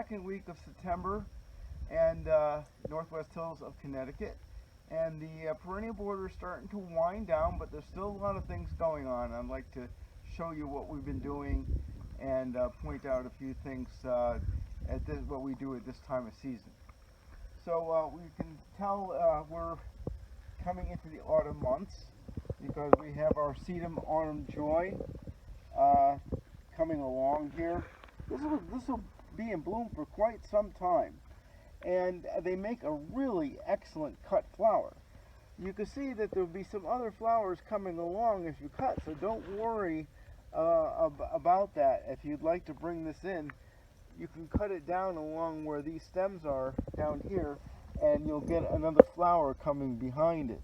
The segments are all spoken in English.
second week of September, and Northwest Hills of Connecticut. And the perennial border is starting to wind down, but there's still a lot of things going on. I'd like to show you what we've been doing and point out a few things what we do at this time of season. So we can tell we're coming into the autumn months because we have our Sedum Autumn Joy coming along here. This will be in bloom for quite some time, and they make a really excellent cut flower. You can see that there will be some other flowers coming along as you cut, so don't worry about that. If you'd like to bring this in, you can cut it down along where these stems are down here, and you'll get another flower coming behind it.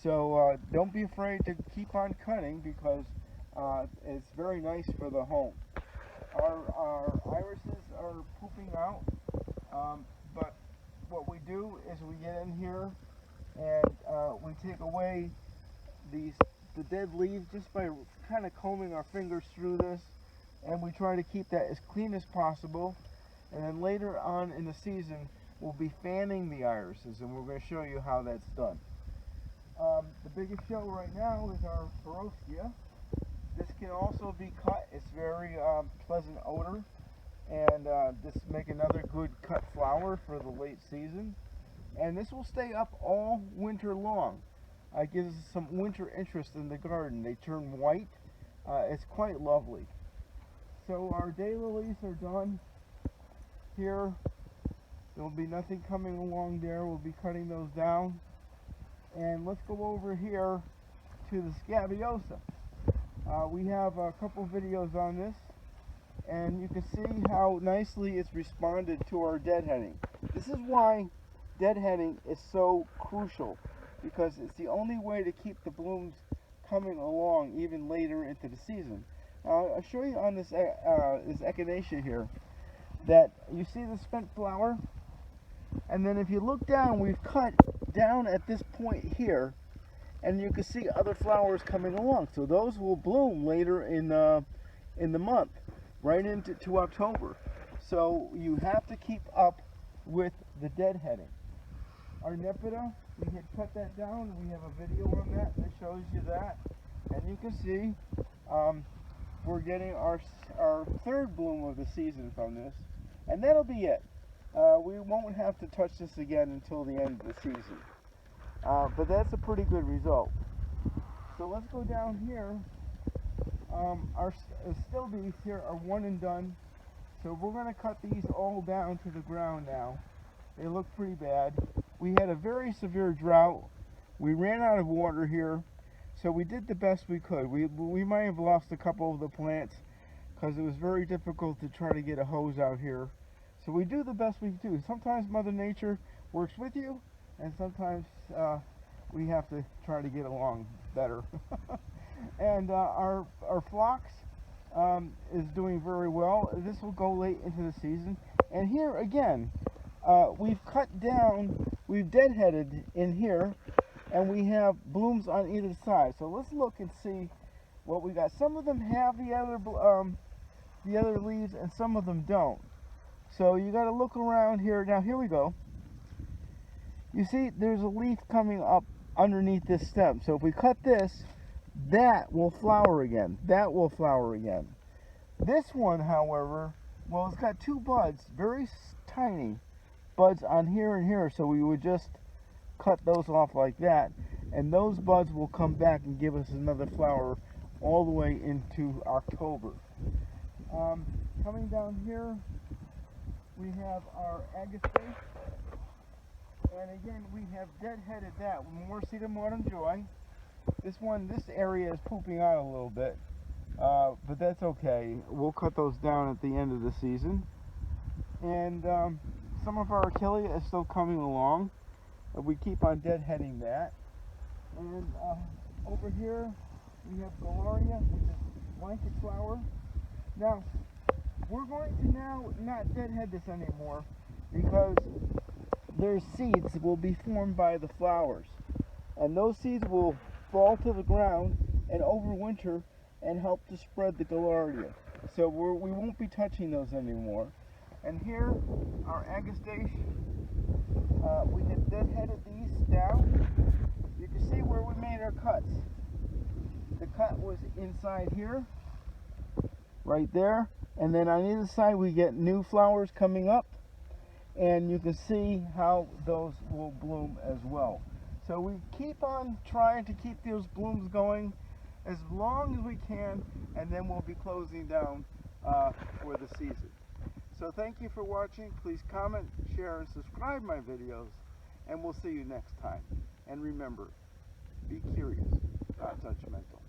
So don't be afraid to keep on cutting, because it's very nice for the home. Our irises are pooping out, but what we do is we get in here and we take away the dead leaves just by kind of combing our fingers through this, and we try to keep that as clean as possible. And then later on in the season we'll be fanning the irises, and we're going to show you how that's done. The biggest show right now is our Perennial. This can also be cut. It's very pleasant odor, and this make another good cut flower for the late season. And this will stay up all winter long. It gives us some winter interest in the garden. They turn white. It's quite lovely. So our daylilies are done here. There will be nothing coming along there. We'll be cutting those down. And let's go over here to the Scabiosa. We have a couple videos on this, and you can see how nicely it's responded to our deadheading. This is why deadheading is so crucial, because it's the only way to keep the blooms coming along even later into the season. I'll show you on this Echinacea here that you see the spent flower, and then if you look down, we've cut down at this point here, and you can see other flowers coming along. So those will bloom later in the month, right into October. So you have to keep up with the deadheading. Our Nepeta, we had cut that down. We have a video on that shows you that, and you can see we're getting our third bloom of the season from this, and that'll be it. We won't have to touch this again until the end of the season. But that's a pretty good result. So let's go down here. Our stilbees here are one and done. So we're going to cut these all down to the ground now. They look pretty bad. We had a very severe drought. We ran out of water here, so we did the best we could. We might have lost a couple of the plants because it was very difficult to try to get a hose out here. So we do the best we do. Sometimes Mother Nature works with you, and sometimes we have to try to get along better. And our phlox is doing very well. This will go late into the season. And here again, we've cut down, we've deadheaded in here, and we have blooms on either side. So let's look and see what we got. Some of them have the other leaves, and some of them don't. So you got to look around here. Now here we go. You see there's a leaf coming up underneath this stem. So if we cut this, that will flower again. That will flower again. This one, however, well, it's got two buds, very tiny buds on here and here. So we would just cut those off like that, and those buds will come back and give us another flower all the way into October. Coming down here, we have our Agastache, and again we have deadheaded that. More Sedum Autumn Joy. This area is pooping out a little bit, but that's okay. We'll cut those down at the end of the season. And some of our Echinacea is still coming along. We keep on deadheading that. And over here we have Galore, which is blanket flower. Now, we're going to now not deadhead this anymore, because their seeds will be formed by the flowers. And those seeds will fall to the ground and overwinter and help to spread the Galore. So we won't be touching those anymore. And here, our Agastache, we had deadheaded these down. You can see where we made our cuts. The cut was inside here, right there, and then on either side we get new flowers coming up, and you can see how those will bloom as well. So we keep on trying to keep those blooms going as long as we can, and then we'll be closing down for the season. So thank you for watching. Please comment, share, and subscribe my videos, and we'll see you next time. And remember, be curious, not judgmental.